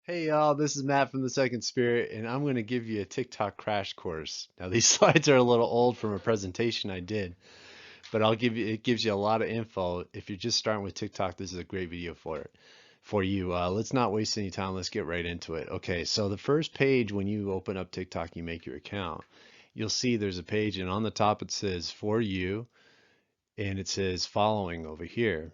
Hey y'all, this is Matt from the Second Spirit, and I'm going to give you a TikTok crash course. Now these slides are a little old from a presentation I did, but it gives you a lot of info. If you're just starting with TikTok, this is a great video for you. Let's not waste any time. Let's get right into it. Okay, so the first page when you open up TikTok, you make your account. You'll see there's a page, and on the top it says for you, and it says following over here.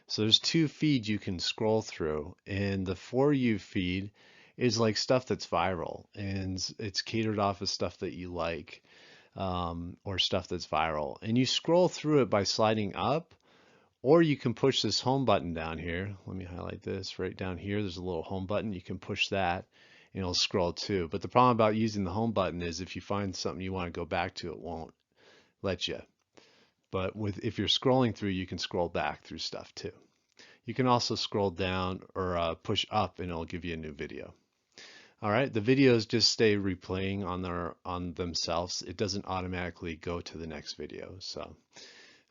So there's two feeds you can scroll through, and the For You feed is like stuff that's viral, and it's catered off of stuff that you like, or stuff that's viral. And you scroll through it by sliding up, or you can push this home button down here. Let me highlight this right down here. There's a little home button. You can push that, and it'll scroll too. But the problem about using the home button is if you find something you want to go back to, it won't let you. But if you're scrolling through, you can scroll back through stuff too. You can also scroll down or push up and it'll give you a new video. All right, the videos just stay replaying on themselves. It doesn't automatically go to the next video. So,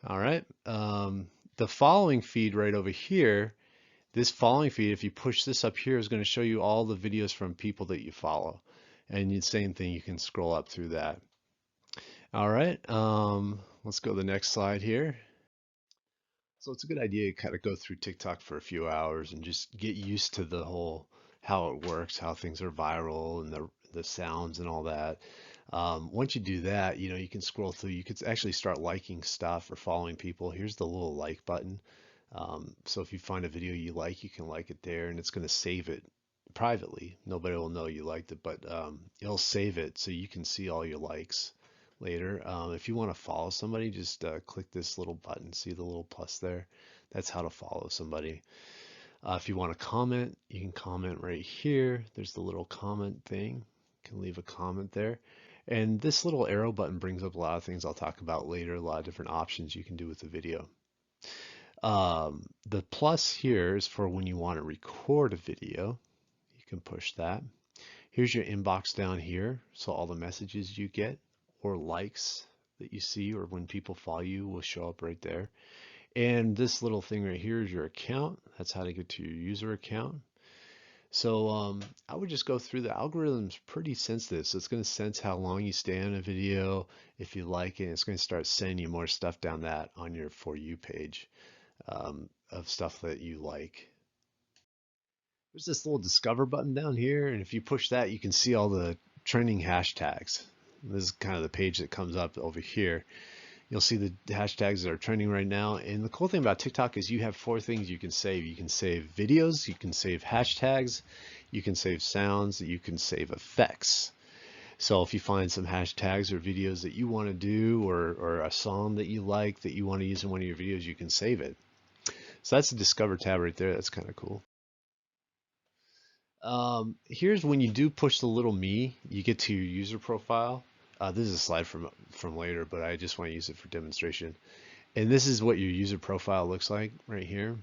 all right, the following feed right over here, this following feed, if you push this up here, is going to show you all the videos from people that you follow. And the same thing, you can scroll up through that. All right, let's go to the next slide here. So it's a good idea to kind of go through TikTok for a few hours and just get used to the whole how it works, how things are viral and the sounds and all that. Once you do that, you can scroll through. You could actually start liking stuff or following people. Here's the little like button. So if you find a video you like, you can like it there, and it's going to save it privately. Nobody will know you liked it, but it'll save it so you can see all your likes later. If you want to follow somebody, just click this little button. See the little plus there? That's how to follow somebody. If you want to comment, you can comment right here. There's the little comment thing. You can leave a comment there. And this little arrow button brings up a lot of things I'll talk about later, a lot of different options you can do with the video. The plus here is for when you want to record a video. You can push that. Here's your inbox down here. So all the messages you get or likes that you see or when people follow you will show up right there. And this little thing right here is your account. That's how to get to your user account. So I would just go through the algorithm's pretty sensitive. So it's going to sense how long you stay on a video. If you like it, it's going to start sending you more stuff down that on your For You page of stuff that you like. There's this little discover button down here, and if you push that, you can see all the trending hashtags. This is kind of the page that comes up over here. You'll see the hashtags that are trending right now. And the cool thing about TikTok is you have four things you can save. You can save videos, you can save hashtags, you can save sounds, you can save effects. So if you find some hashtags or videos that you want to do or a song that you like that you want to use in one of your videos, you can save it. So that's the Discover tab right there. That's kind of cool. Here's when you do push the little me, you get to your user profile. This is a slide from later, but I just want to use it for demonstration. And this is what your user profile looks like right here.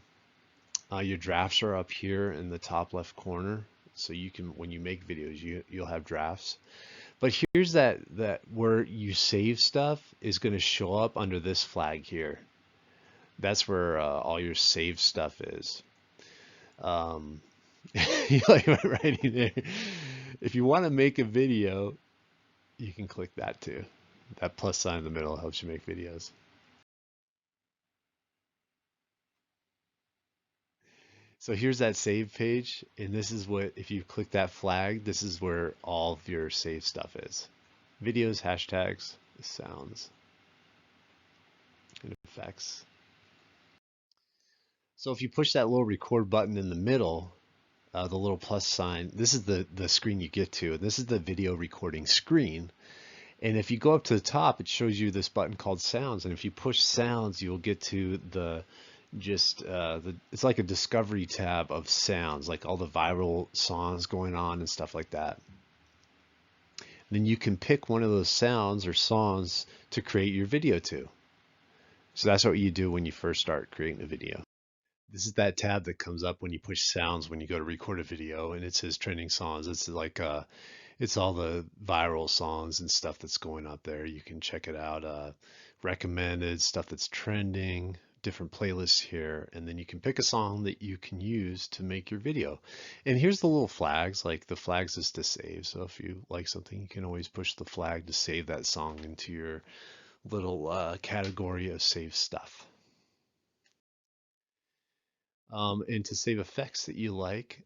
Your drafts are up here in the top left corner. So you can, when you make videos, you'll have drafts. But here's that where you save stuff is going to show up under this flag here. That's where all your saved stuff is. Um, you like my writing there. If you want to make a video, you can click that too. That plus sign in the middle helps you make videos. So here's that save page, and this is what, if you click that flag, this is where all of your save stuff is. Videos, hashtags, sounds, and effects. So if you push that little record button in the middle, the little plus sign, this is the screen you get to. This is the video recording screen. And if you go up to the top, it shows you this button called sounds. And if you push sounds, you'll get to it's like a discovery tab of sounds, like all the viral songs going on and stuff like that. Then you can pick one of those sounds or songs to create your video to. So that's what you do when you first start creating a video. This is that tab that comes up when you push sounds when you go to record a video, and it says trending songs. It's like it's all the viral songs and stuff that's going up there. You can check it out. Recommended stuff that's trending, different playlists here, and then you can pick a song that you can use to make your video. And here's the little flags, like the flags is to save. So if you like something, you can always push the flag to save that song into your little category of save stuff. And to save effects that you like,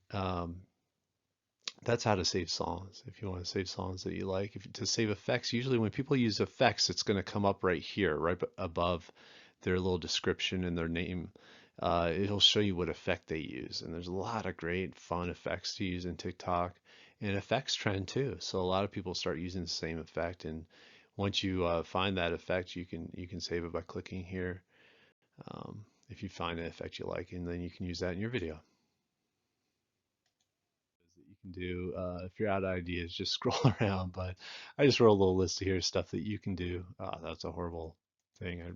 that's how to save songs. If you want to save songs that you like, to save effects, usually when people use effects, it's going to come up right here, right above their little description and their name. It'll show you what effect they use, and there's a lot of great fun effects to use in TikTok, and effects trend too. So a lot of people start using the same effect, and once you find that effect, you can save it by clicking here. If you find an effect you like, and then you can use that in your video. That you can do. If you're out of ideas, just scroll around. But I just wrote a little list here, stuff that you can do. That's a horrible thing. I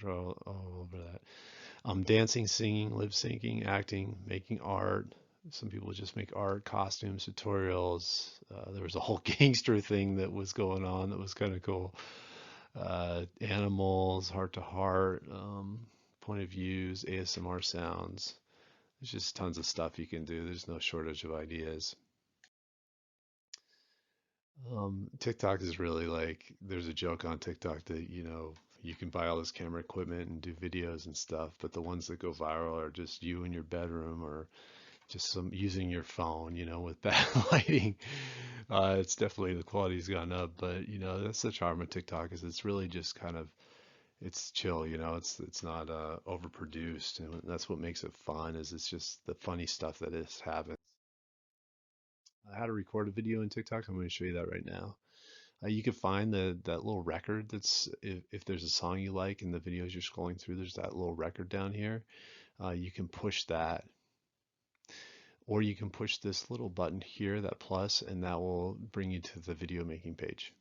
wrote all over that. Dancing, singing, lip syncing, acting, making art. Some people just make art, costumes, tutorials. There was a whole gangster thing that was going on that was kind of cool. Animals, heart to heart, point of views, ASMR sounds. There's just tons of stuff you can do. There's no shortage of ideas. TikTok is really like, there's a joke on TikTok that, you can buy all this camera equipment and do videos and stuff, but the ones that go viral are just you in your bedroom or just some using your phone, with bad lighting. It's definitely, the quality's gone up, but that's the charm of TikTok, is it's really just kind of, it's chill, it's not overproduced, and that's what makes it fun, is it's just the funny stuff that is happening. How to record a video in TikTok. I'm going to show you that right now. You can find that little record that's, if there's a song you like in the videos you're scrolling through, there's that little record down here. You can push that, or you can push this little button here, that plus, and that will bring you to the video making page.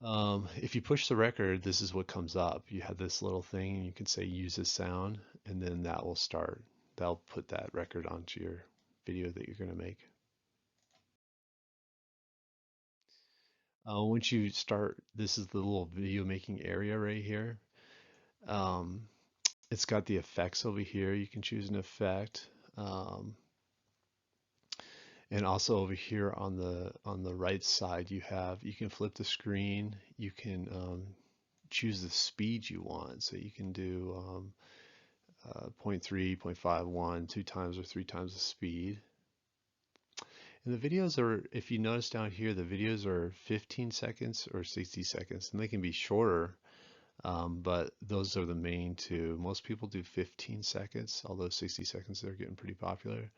If you push the record, this is what comes up. You have this little thing, and you can say use this sound, and then that will start. That'll put that record onto your video that you're going to make. Once you start, this is the little video making area right here. Um, it's got the effects over here. You can choose an effect. And also over here on the right side, you can flip the screen. You can choose the speed you want. So you can do 0.3, 0.51, 2 times or 3 times the speed. And the videos are, if you notice down here, the videos are 15 seconds or 60 seconds, and they can be shorter, but those are the main two. Most people do 15 seconds, although 60 seconds, they're getting pretty popular.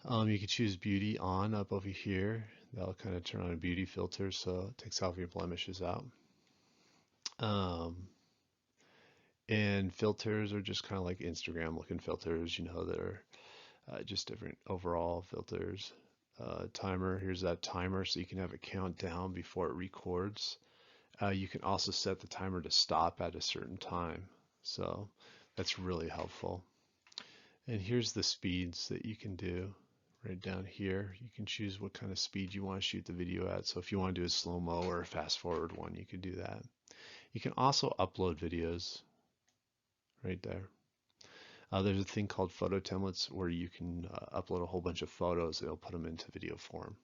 You can choose beauty on up over here. That'll kind of turn on a beauty filter, so it takes all of your blemishes out. And filters are just kind of like Instagram looking filters, they're just different overall filters. Timer, here's that timer, so you can have it count down before it records. You can also set the timer to stop at a certain time, so that's really helpful. And here's the speeds that you can do right down here. You can choose what kind of speed you want to shoot the video at. So if you want to do a slow-mo or a fast-forward one, you could do that. You can also upload videos right there. There's a thing called photo templates where you can upload a whole bunch of photos. It'll put them into video form.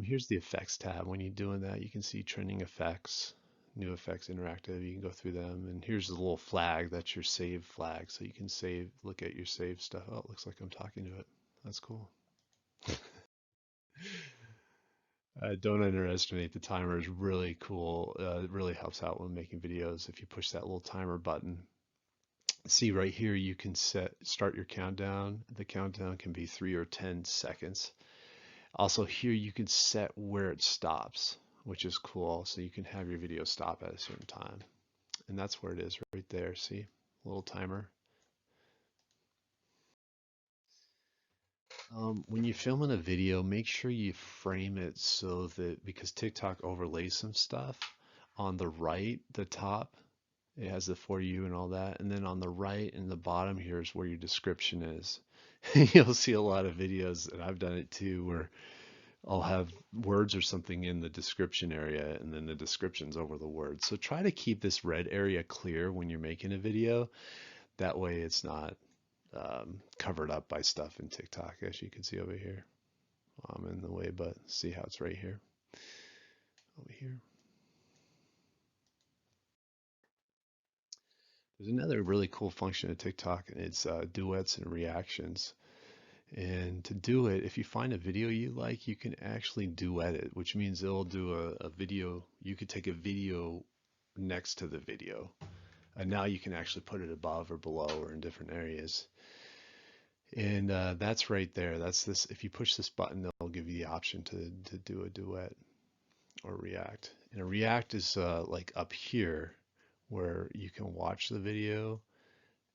Here's the effects tab. When you're doing that, you can see trending effects, new effects, interactive. You can go through them. And here's the little flag. That's your save flag. So you can save, look at your save stuff. Oh, it looks like I'm talking to it. That's cool. Don't underestimate the timer. Is really cool. It really helps out when making videos. If you push that little timer button, see right here, you can start your countdown. The countdown can be 3 or 10 seconds. Also here you can set where it stops, which is cool. So you can have your video stop at a certain time. And that's where it is right there. See, a little timer. When you film in a video, make sure you frame it so that, because TikTok overlays some stuff on the right, the top, it has the for you and all that. And then on the right and the bottom here is where your description is. You'll see a lot of videos, and I've done it too, where I'll have words or something in the description area, and then the description's over the words. So try to keep this red area clear when you're making a video. That way it's not covered up by stuff in TikTok, as you can see over here. I'm in the way, but see how it's right here, over here. There's another really cool function of TikTok, and it's duets and reactions. And to do it, if you find a video you like, you can actually duet it, which means it'll do a video. You could take a video next to the video, and now you can actually put it above or below or in different areas. And that's right there. That's this. If you push this button, they'll give you the option to do a duet or react. And a react is like up here where you can watch the video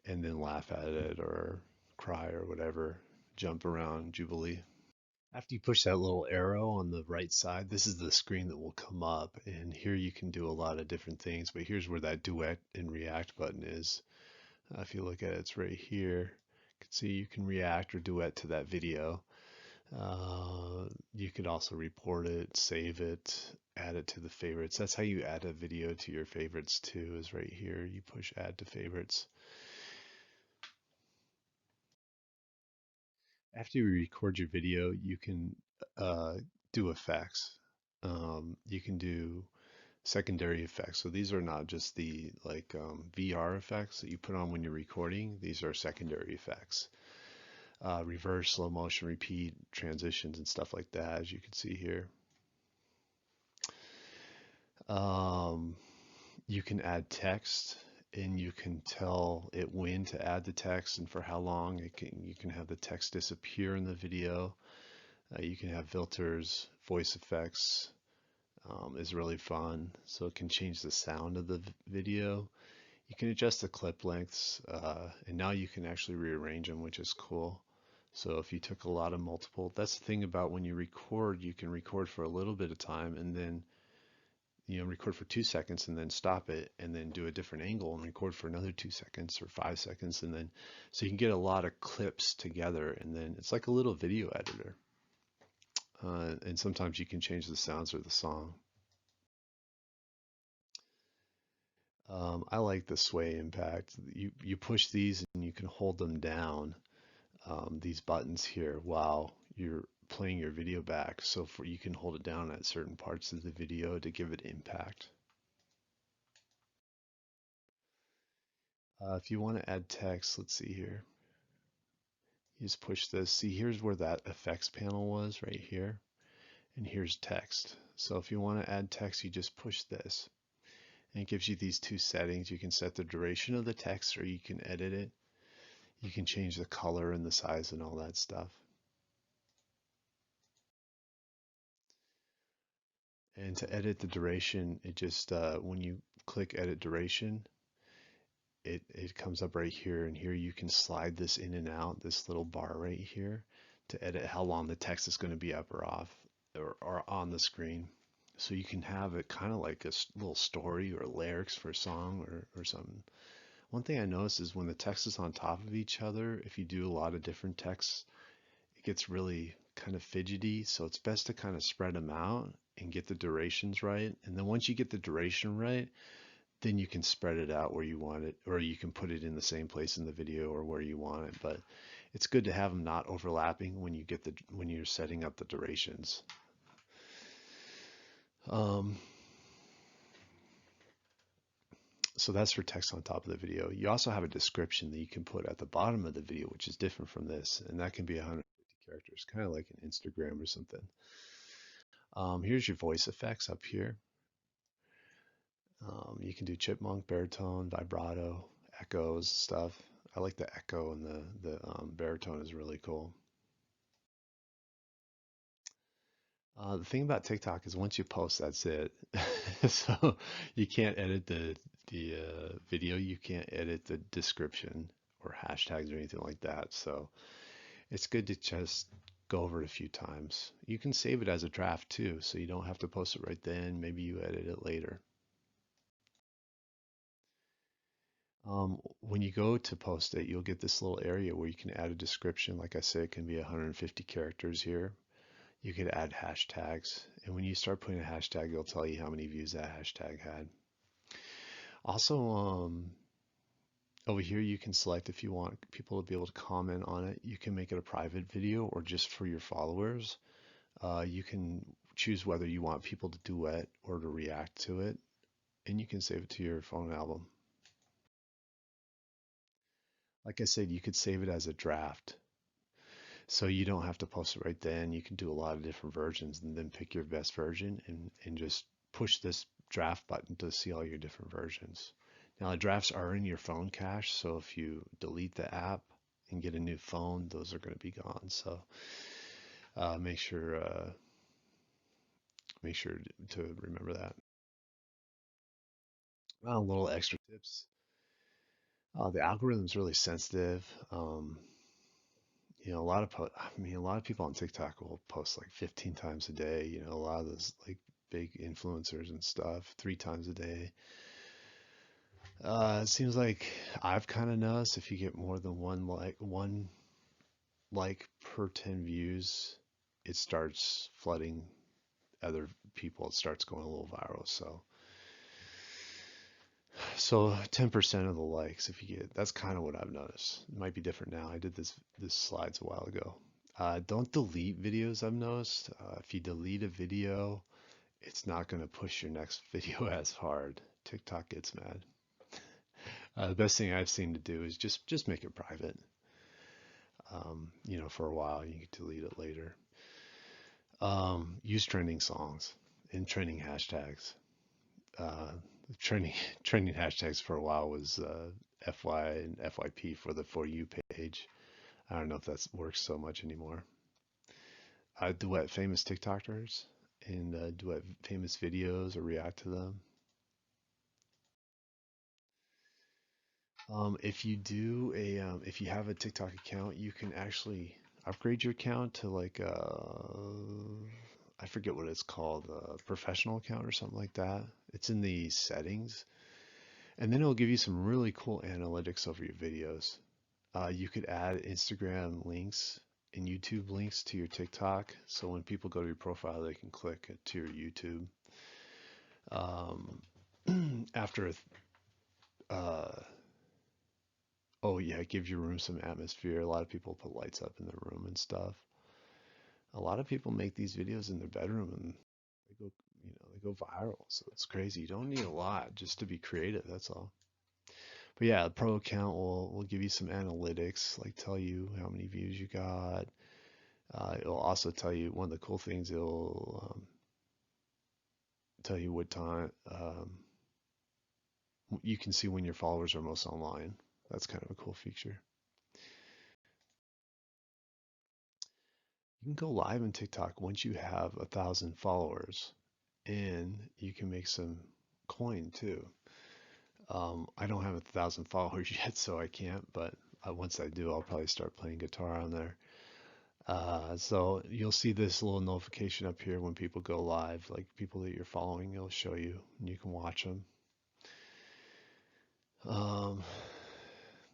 and then laugh at it or cry or whatever, jump around, jubilee. After you push that little arrow on the right side, this is the screen that will come up. And here you can do a lot of different things, but here's where that duet and react button is. If you look at it, it's right here. You can see you can react or duet to that video. You could also report it, save it, add it to the favorites. That's how you add a video to your favorites too, is right here. You push add to favorites. After you record your video, you can do effects. You can do secondary effects. So these are not just the like VR effects that you put on when you're recording. These are secondary effects. Reverse, slow motion, repeat, transitions, and stuff like that, as you can see here. Um, you can add text, and you can tell it when to add the text and for how long. You can have the text disappear in the video. You can have filters, voice effects, is really fun. So it can change the sound of the video. You can adjust the clip lengths, and now you can actually rearrange them, which is cool. So if you took a lot of multiple, that's the thing about when you record, you can record for a little bit of time and then, record for 2 seconds and then stop it and then do a different angle and record for another 2 seconds or 5 seconds. And then, so you can get a lot of clips together, and then it's like a little video editor. And sometimes you can change the sounds or the song. I like the sway impact. You push these and you can hold them down, these buttons here, while you're playing your video back. So you can hold it down at certain parts of the video to give it impact. If you want to add text, let's see here. You just push this. See, here's where that effects panel was, right here. And here's text. So if you want to add text, you just push this. And it gives you these two settings. You can set the duration of the text, or you can edit it. You can change the color and the size and all that stuff. And to edit the duration, it just, when you click edit duration, it comes up right here, and here you can slide this in and out, this little bar right here, to edit how long the text is going to be up or off, or on the screen. So you can have it kind of like a little story or lyrics for a song or something. One thing I noticed is when the text is on top of each other, if you do a lot of different texts, it gets really kind of fidgety. So it's best to kind of spread them out and get the durations right. And then once you get the duration right, then you can spread it out where you want it, or you can put it in the same place in the video or where you want it. But it's good to have them not overlapping when when you're setting up the durations. Um, so that's for text on top of the video. You also have a description that you can put at the bottom of the video, which is different from this, and that can be 150 characters, kind of like an Instagram or something. Here's your voice effects up here. You can do chipmunk, baritone, vibrato, echoes, stuff. I like the echo, and the baritone is really cool. The thing about TikTok is once you post, that's it. So you can't edit the video, you can't edit the description or hashtags or anything like that. So it's good to just go over it a few times. You can save it as a draft too, so you don't have to post it right then. Maybe you edit it later. When you go to post it, you'll get this little area where you can add a description. Like I said, it can be 150 characters here. you could add hashtags. And when you start putting a hashtag, it'll tell you how many views that hashtag had. Also, over here, you can select if you want people to be able to comment on it. You can make it a private video or just for your followers. You can choose whether you want people to duet or to react to it, and you can save it to your phone album. Like I said, you could save it as a draft. So you don't have to post it right then. You can do a lot of different versions and then pick your best version and just push this draft button to see all your different versions. Now the drafts are in your phone cache, so if you delete the app and get a new phone, those are going to be gone. So make sure to remember that. Little extra tips. The algorithm is really sensitive. A lot of people on TikTok will post like 15 times a day. A lot of those like big influencers and stuff, 3 times a day. It seems like I've kind of noticed if you get more than one like per 10 views, it starts flooding other people. It starts going a little viral. So 10% of the likes, if you get, that's kind of what I've noticed. It might be different now. I did this slides a while ago. Don't delete videos, I've noticed. If you delete a video, it's not going to push your next video as hard. TikTok gets mad. The best thing I've seen to do is just make it private. For a while, you can delete it later. Use trending songs and trending hashtags. Uh, trending hashtags for a while was FY and FYP for the For You page. I don't know if that works so much anymore. Duet famous TikTokers and duet famous videos or react to them. If you have a TikTok account, you can actually upgrade your account to like I forget what it's called, a professional account or something like that. It's in the settings, and then it'll give you some really cool analytics over your videos. You could add Instagram links and YouTube links to your TikTok, so when people go to your profile, they can click to your YouTube. Um, after uh, Oh yeah, it gives your room some atmosphere. A lot of people put lights up in their room and stuff. A lot of people make these videos in their bedroom and they go viral. So it's crazy. You don't need a lot just to be creative, that's all. But yeah, the pro account will give you some analytics, like tell you how many views you got. It'll also tell you one of the cool things. It'll tell you what time you can see when your followers are most online. That's kind of a cool feature. You can go live in TikTok once you have 1,000 followers, and you can make some coin too. I don't have 1,000 followers yet, so I can't, but once I do, I'll probably start playing guitar on there. So you'll see this little notification up here when people go live, like people that you're following, it'll show you, and you can watch them. Um,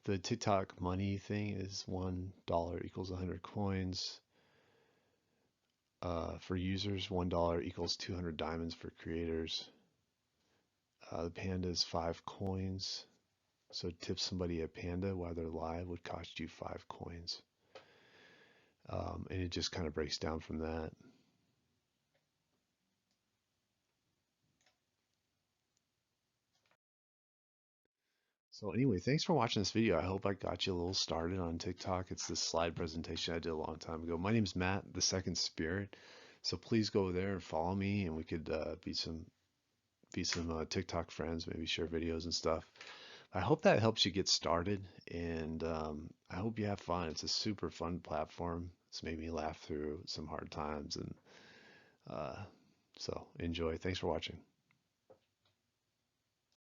the TikTok money thing is $1 equals 100 coins. For users, $1 equals 200 diamonds for creators. The Panda is 5 coins. So tip somebody at Panda while they're live would cost you 5 coins. And it just kind of breaks down from that. So anyway, thanks for watching this video. I hope I got you a little started on TikTok. It's this slide presentation I did a long time ago. My name's Matt, the Second Spirit. So please go there and follow me, and we could be some TikTok friends, maybe share videos and stuff. I hope that helps you get started, and I hope you have fun. It's a super fun platform. It's made me laugh through some hard times, and so enjoy. Thanks for watching.